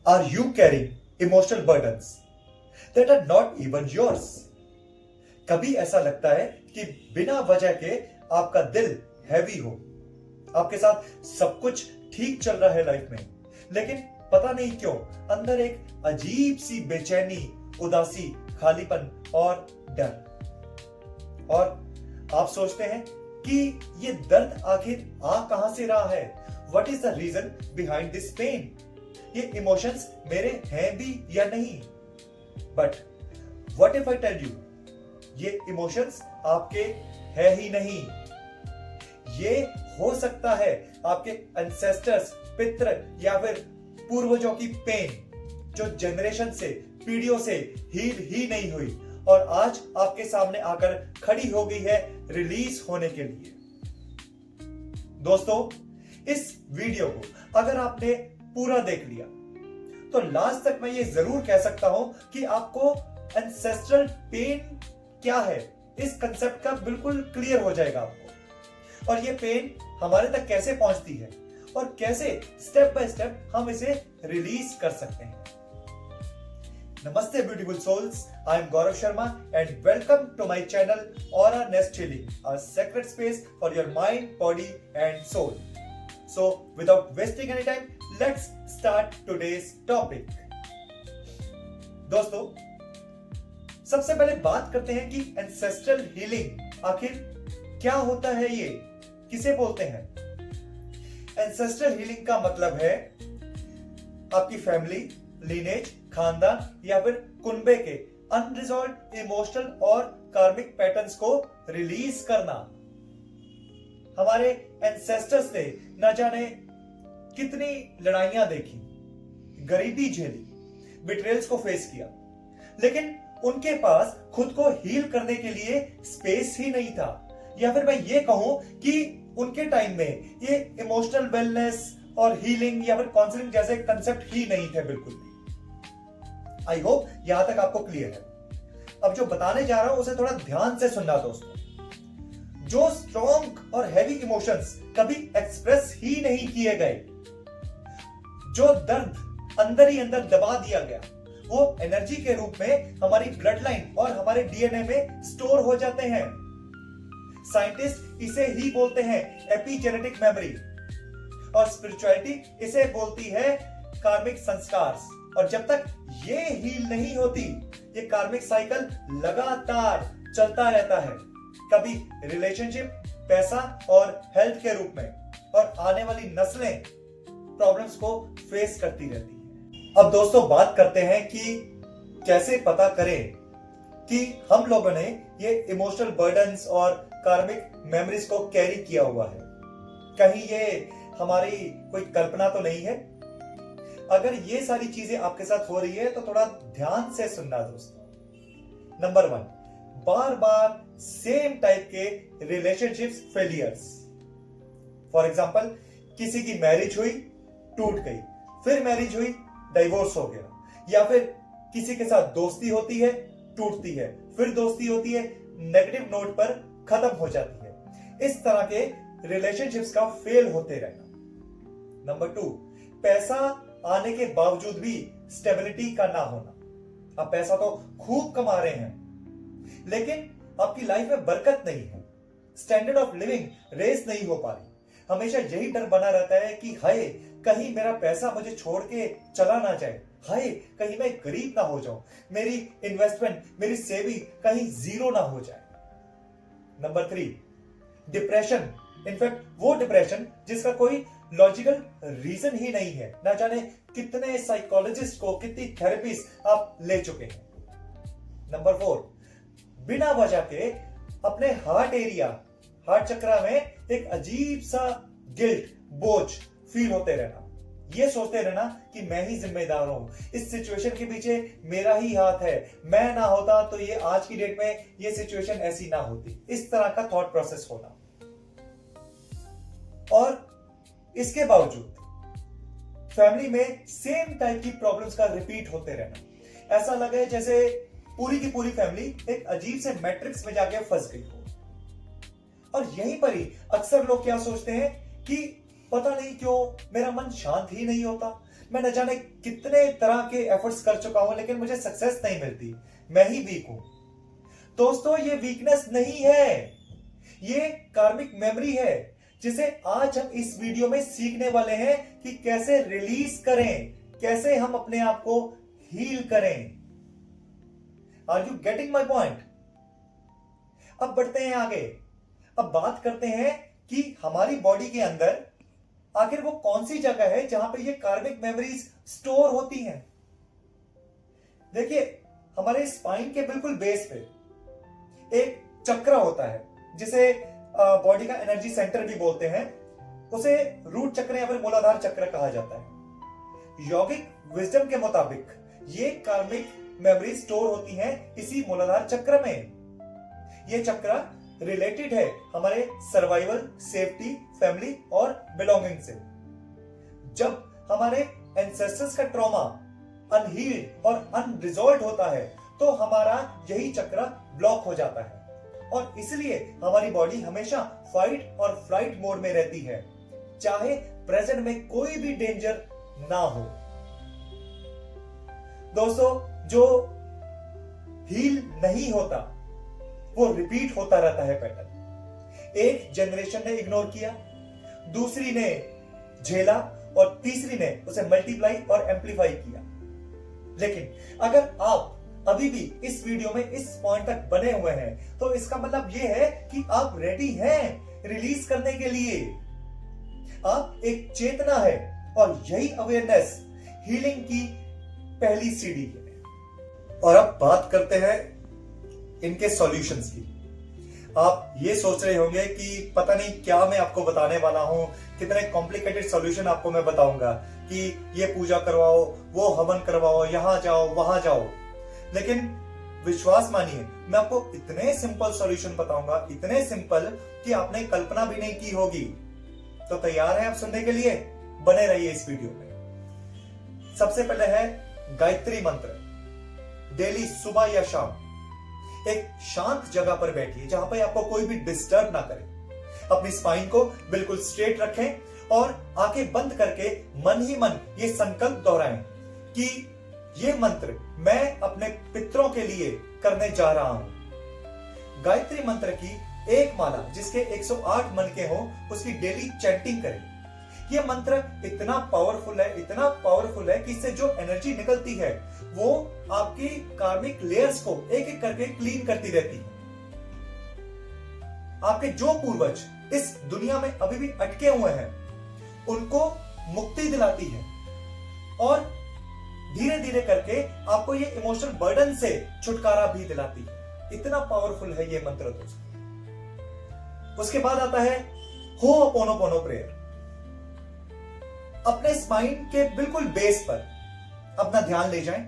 Are you carrying emotional burdens that are not even yours? कभी ऐसा लगता है कि बिना वजह के आपका दिल हैवी हो, आपके साथ सब कुछ ठीक चल रहा है लाइफ में, लेकिन पता नहीं क्यों अंदर एक अजीब सी बेचैनी, उदासी, खालीपन और डर। और आप सोचते हैं कि ये दर्द आखिर आ कहां से रहा है? What is the reason behind this pain? ये इमोशंस मेरे हैं भी या नहीं? But what if I tell you ये इमोशंस आपके है ही नहीं। ये हो सकता है आपके एंसेस्टर्स, पितृ या फिर पूर्वजों की पेन जो जनरेशन से, पीढ़ियों से हील ही नहीं हुई और आज आपके सामने आकर खड़ी हो गई है रिलीज होने के लिए। दोस्तों, इस वीडियो को अगर आपने पूरा देख लिया तो लास्ट तक मैं ये जरूर कह सकता हूं कि आपको एंसेस्ट्रल पेन क्या है इस कंसेप्ट का बिल्कुल क्लियर हो जाएगा आपको, और ये पेन हमारे तक कैसे पहुंचती है और कैसे स्टेप बाय स्टेप हम इसे रिलीज कर सकते हैं। नमस्ते beautiful souls, I am Gaurav Sharma and welcome to my channel Aura Nest Healing, a sacred space for your mind, body and soul. So without wasting any time, let's start today's topic. दोस्तों, सबसे पहले बात करते हैं कि एंसेस्ट्रल हीलिंग आखिर क्या होता है, ये किसे बोलते हैं। एंसेस्ट्रल हीलिंग का मतलब है आपकी फैमिली, लीनेज, खानदान या फिर कुनबे के अनरिजॉल्व्ड इमोशनल और कार्मिक पैटर्न्स को रिलीज करना। हमारे एंसेस्टर्स ने न जाने कितनी लड़ाइयां देखी, गरीबी झेली, बिट्रेल्स को फेस किया, लेकिन उनके पास खुद को हील करने के लिए स्पेस ही नहीं था, या फिर मैं ये कहूं कि उनके टाइम में ये इमोशनल वेलनेस और हीलिंग या फिर काउंसलिंग जैसे कंसेप्ट ही नहीं थे बिल्कुल भी। आई होप यहां तक आपको क्लियर है। अब जो बताने जा रहा हूं उसे थोड़ा ध्यान से सुनना दोस्तों। जो स्ट्रॉन्ग और हैवी इमोशंस कभी एक्सप्रेस ही नहीं किए गए, जो दर्द अंदर ही अंदर दबा दिया गया, वो एनर्जी के रूप में हमारी ब्लड लाइन और हमारे डीएनए में स्टोर हो जाते हैं। साइंटिस्ट इसे ही बोलते हैं एपिजेनेटिक मेमोरी और स्पिरिचुअलिटी इसे बोलती है कार्मिक संस्कार। और जब तक ये हील नहीं होती, ये कार्मिक साइकिल लगातार चलता रहता है, कभी रिलेशनशिप, पैसा और हेल्थ के रूप में, और आने वाली नस्लें प्रॉब्लम्स को फेस करती रहती है। अब दोस्तों बात करते हैं कि कैसे पता करें कि हम लोगों ने ये इमोशनल बर्डन्स और कार्मिक मेमोरीज को कैरी किया हुआ है। कहीं ये हमारी कोई कल्पना तो नहीं है? अगर ये सारी चीजें आपके साथ हो रही है तो थोड़ा ध्यान से सुनना दोस्तों। नंबर 1, बार बार सेम टाइप के रिलेशनशिप्स फेलियर्स। फॉर एग्जांपल, किसी की मैरिज हुई, टूट गई, फिर मैरिज हुई, डाइवोर्स हो गया, या फिर किसी के साथ दोस्ती होती है, टूटती है, फिर दोस्ती होती है, नेगेटिव नोट पर खत्म हो जाती है। इस तरह के रिलेशनशिप्स का फेल होते रहना। नंबर 2, पैसा आने के बावजूद भी स्टेबिलिटी का ना होना। आप पैसा तो खूब कमा रहे हैं, लेकिन आपकी लाइफ में बरकत नहीं है, स्टैंडर्ड ऑफ लिविंग रेस नहीं हो पा रही। हमेशा यही डर बना रहता है कि हाय कहीं मेरा पैसा मुझे छोड़ के चला ना जाए, हाय कहीं मैं गरीब ना हो जाऊं, मेरी इन्वेस्टमेंट, मेरी सेविंग कहीं जीरो ना हो जाए। Number 3, depression. इनफैक्ट वो डिप्रेशन जिसका कोई लॉजिकल रीजन ही नहीं है। ना जाने कितने साइकोलॉजिस्ट को, कितनी थेरेपीज आप ले चुके हैं। नंबर 4, बिना वजह के अपने हार्ट एरिया, हार्ट चक्रा में एक अजीब सा गिल्ट, बोझ फील होते रहना, ये सोचते रहना कि मैं ही जिम्मेदार हूं, इस सिचुएशन के पीछे मेरा ही हाथ है, मैं ना होता तो ये आज की डेट में ये सिचुएशन ऐसी ना होती। इस तरह का थॉट प्रोसेस होना। और इसके बावजूद फैमिली में सेम टाइप की प्रॉब्लम्स का रिपीट होते रहना। ऐसा लगे जैसे पूरी की पूरी फैमिली एक अजीब से मैट्रिक्स में जाके फंस गई हो। और यहीं पर ही अक्सर लोग क्या सोचते हैं कि पता नहीं क्यों मेरा मन शांत ही नहीं होता, मैं न जाने कितने तरह के एफर्ट्स कर चुका हूं, लेकिन मुझे सक्सेस नहीं मिलती। मैं ही वीक हूं। दोस्तों, ये वीकनेस नहीं है, ये कार्मिक मेमोरी है, जिसे आज हम इस वीडियो में सीखने वाले हैं कि कैसे रिलीज करें, कैसे हम अपने आप को हील करें। Are you getting my point? अब बढ़ते हैं आगे। अब बात करते हैं कि हमारी बॉडी के अंदर आखिर वो कौन सी जगह है जहां पे ये कार्मिक मेमोरीज स्टोर होती हैं। देखिए, हमारे स्पाइन के बिल्कुल बेस पे एक चक्र होता है, जिसे बॉडी का एनर्जी सेंटर भी बोलते हैं। उसे रूट चक्र या फिर मूलाधार चक्र कहा जाता है। यौगिक विजडम के मुताबिक ये कार्मिक मेमोरी स्टोर होती हैं इसी मूलाधार चक्र में। ये चक्र रिलेटेड है हमारे सर्वाइवल, सेफ्टी, फैमिली और बिलोंगिंग से। जब हमारे एंसेस्टर्स का ट्रॉमा अनहील्ड और अनरिजॉल्व होता है तो हमारा यही चक्र ब्लॉक हो जाता है, और इसलिए हमारी बॉडी हमेशा फाइट और फ्लाइट मोड में रहती है, चाहे प्रेजेंट में कोई भी डेंजर ना हो। दोस्तों, जो हील नहीं होता वो रिपीट होता रहता है पैटर्न। एक जनरेशन ने इग्नोर किया, दूसरी ने झेला और तीसरी ने उसे मल्टीप्लाई और एम्पलीफाई किया। लेकिन अगर आप अभी भी इस वीडियो में इस पॉइंट तक बने हुए हैं तो इसका मतलब यह है कि आप रेडी हैं रिलीज करने के लिए। आप एक चेतना है और यही अवेयरनेस हीलिंग की पहली सीढ़ी है। और अब बात करते हैं इनके सॉल्यूशंस की। आप ये सोच रहे होंगे कि पता नहीं क्या मैं आपको बताने वाला हूं, कितने कॉम्प्लिकेटेड सॉल्यूशन आपको मैं बताऊंगा कि ये पूजा करवाओ, वो हवन करवाओ, यहां जाओ, वहां जाओ। लेकिन विश्वास मानिए, मैं आपको इतने सिंपल सॉल्यूशन बताऊंगा, इतने सिंपल कि आपने कल्पना भी नहीं की होगी। तो तैयार हैं आप सुनने के लिए? बने रहिए इस वीडियो में। सबसे पहले है गायत्री मंत्र। डेली सुबह या शाम एक शांत जगह पर बैठिए जहां पर आपको कोई भी डिस्टर्ब ना करे। अपनी स्पाइन को बिल्कुल स्ट्रेट रखें और आंखें बंद करके मन ही मन ये संकल्प दोहराएं कि ये मंत्र मैं अपने पितरों के लिए करने जा रहा हूं। गायत्री मंत्र की एक माला जिसके 108 मनके हों, उसकी डेली चैंटिंग करें। यह मंत्र इतना पावरफुल है, इतना पावरफुल है कि इससे जो एनर्जी निकलती है वो आपकी कार्मिक लेयर्स को एक एक करके क्लीन करती रहती है। आपके जो पूर्वज इस दुनिया में अभी भी अटके हुए हैं उनको मुक्ति दिलाती है, और धीरे धीरे करके आपको ये इमोशनल बर्डन से छुटकारा भी दिलाती है। इतना पावरफुल है ये मंत्र दोस्तों। उसके बाद आता है हो'ओपोनोपोनो प्रेयर। अपने स्पाइन के बिल्कुल बेस पर अपना ध्यान ले जाएं,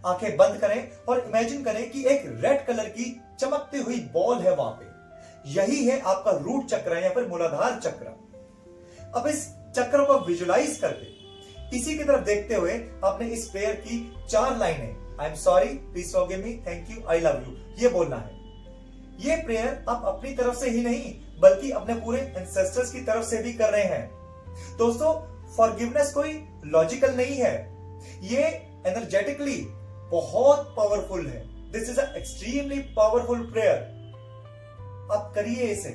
आंखें बंद करें और इमेजिन करें कि एक रेड कलर की चमकती हुई बॉल है वहां पे। यही है आपका रूट चक्र या फिर मूलाधार चक्र। अब इस चक्र को विजुलाइज करके इसी की तरफ देखते हुए आपने इस प्रेयर की 4 लाइनें, I am sorry, please forgive me, thank you, I love you, ये बोलना है। ये प्रेयर आप अपनी तरफ से ही नहीं बल्कि अपने पूरे एंसेस्टर्स की तरफ से भी कर रहे हैं। दोस्तों, फॉरगिवनेस कोई लॉजिकल नहीं है, ये एनर्जेटिकली बहुत पावरफुल है। This is a extremely powerful prayer. आप करिए इसे।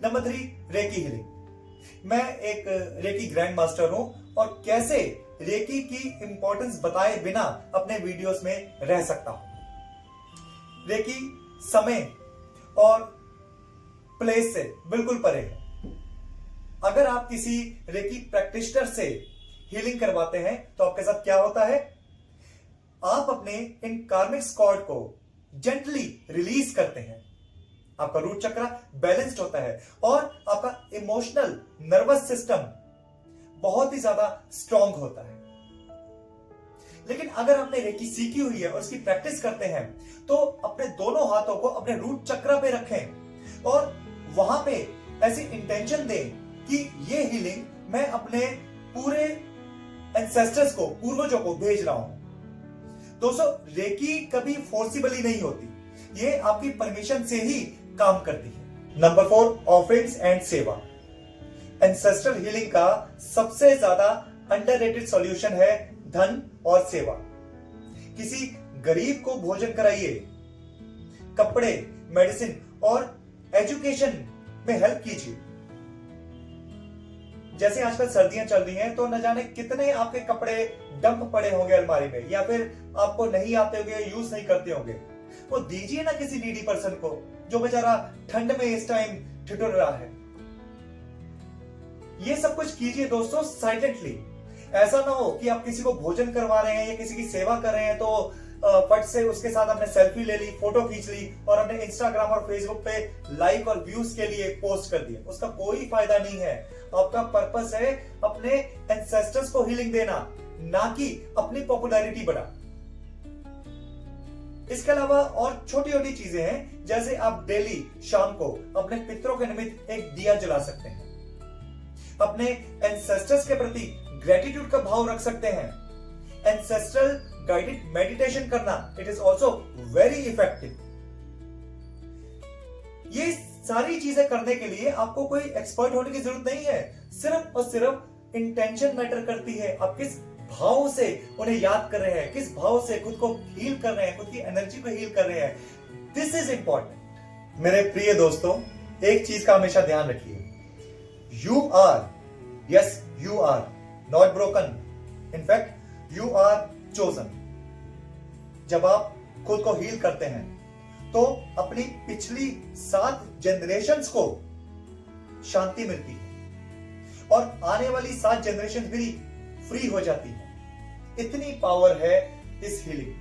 Number 3, recce healing. मैं एक रेकी ग्रैंड मास्टर हूं और कैसे रेकी की इंपॉर्टेंस बताए बिना अपने वीडियोस में रह सकता हूं। रेकी समय और प्लेस से बिल्कुल परे है। अगर आप किसी रेकी प्रैक्टिशनर से हीलिंग करवाते हैं तो आपके साथ क्या होता है? आप अपने इन कार्मिक स्कॉर्ड को जेंटली रिलीज करते हैं। आपका रूट चक्र बैलेंस्ड होता है और आपका इमोशनल नर्वस सिस्टम बहुत ही ज्यादा स्ट्रांग होता है। लेकिन अगर आपने रेकी सीखी हुई है और उसकी प्रैक्टिस करते हैं तो अपने दोनों हाथों को अपने रूट चक्र पे रखें और वहां पे ऐसी इंटेंशन दें कि ये हीलिंग मैं अपने पूरे एंसेस्टर्स को, पूर्वजों को भेज रहा हूं। दोस्तों, रेकी कभी फोर्सिबली नहीं होती, ये आपकी परमिशन से ही काम करती है। नंबर 4, ऑफरिंग्स एंड सेवा। एंसेस्ट्रल हीलिंग का सबसे ज्यादा अंडररेटेड सॉल्यूशन है धन और सेवा। किसी गरीब को भोजन कराइए, कपड़े, मेडिसिन और एजुकेशन में हेल्प कीजिए। जैसे आजकल सर्दियां चल रही हैं तो न जाने कितने आपके कपड़े डंप पड़े होंगे अलमारी में, या फिर आपको नहीं आते होंगे, यूज नहीं करते होंगे, वो दीजिए ना किसी नीडी पर्सन को जो बेचारा ठंड में इस टाइम ठिठुर रहा है। ये सब कुछ कीजिए दोस्तों साइलेंटली। ऐसा ना हो कि आप किसी को भोजन करवा रहे हैं या किसी की सेवा कर रहे हैं तो फट से उसके साथ आपने सेल्फी ले ली, फोटो खींच ली और अपने इंस्टाग्राम और फेसबुक पे लाइक और व्यूज के लिए पोस्ट कर दिया। उसका कोई फायदा नहीं है। आपका पर्पस है अपने एंसेस्टर्स को हीलिंग देना, ना कि अपनी पॉपुलैरिटी बढ़ा। इसके अलावा और छोटी छोटी चीजें हैं, जैसे आप डेली शाम को अपने पितरों के निमित्त एक दिया जला सकते हैं, अपने एंसेस्टर्स के प्रति ग्रेटिट्यूड का भाव रख सकते हैं। एंसेस्ट्रल गाइडेड मेडिटेशन करना, it is also very effective. ये सारी चीजें करने के लिए आपको कोई एक्सपर्ट होने की जरूरत नहीं है। सिर्फ और सिर्फ इंटेंशन मैटर करती है। आप किस भाव से उन्हें याद कर रहे हैं, किस भाव से खुद को हील कर रहे हैं, खुद की एनर्जी को हील कर रहे हैं, दिस इज इंपॉर्टेंट। मेरे प्रिय दोस्तों, एक चीज का हमेशा ध्यान रखिए, you are, yes you are not broken, in fact you are chosen. जब आप खुद को हील करते हैं तो अपनी पिछली 7 जनरेशंस को शांति मिलती है और आने वाली 7 जनरेशन भी फ्री हो जाती है। इतनी पावर है इस हीलिंग।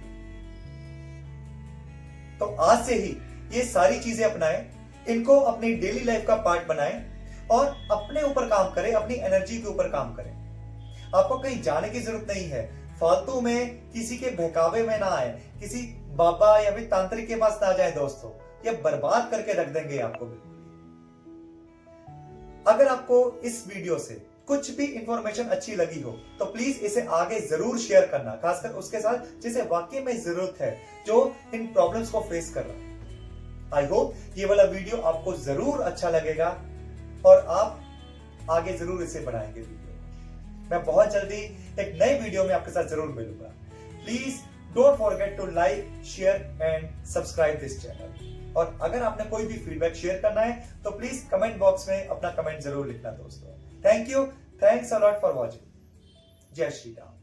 तो आज से ही ये सारी चीजें अपनाएं, इनको अपनी डेली लाइफ का पार्ट बनाएं और अपने ऊपर काम करें, अपनी एनर्जी के ऊपर काम करें। आपको कहीं जाने की जरूरत नहीं है, फालतू में किसी के बहकावे में ना आए, किसी बाबा या फिर तांत्रिक के पास ना जाए दोस्तों, ये बर्बाद करके रख देंगे आपको बिल्कुल। अगर आपको इस वीडियो से कुछ भी इंफॉर्मेशन अच्छी लगी हो तो प्लीज इसे आगे जरूर शेयर करना, खासकर उसके साथ जिसे वाकई में जरूरत है, जो इन प्रॉब्लम्स को फेस कर रहा है। आई होप ये वाला वीडियो आपको जरूर अच्छा लगेगा और आप आगे जरूर इसे बढ़ाएंगे वीडियो। मैं बहुत जल्दी एक नए वीडियो में आपके साथ जरूर मिलूंगा। Please don't forget to like, share and subscribe this channel. और अगर आपने कोई भी फीडबैक शेयर करना है तो प्लीज कमेंट बॉक्स में अपना कमेंट जरूर लिखना दोस्तों। Thank you, thanks a lot for watching. जय श्री राम।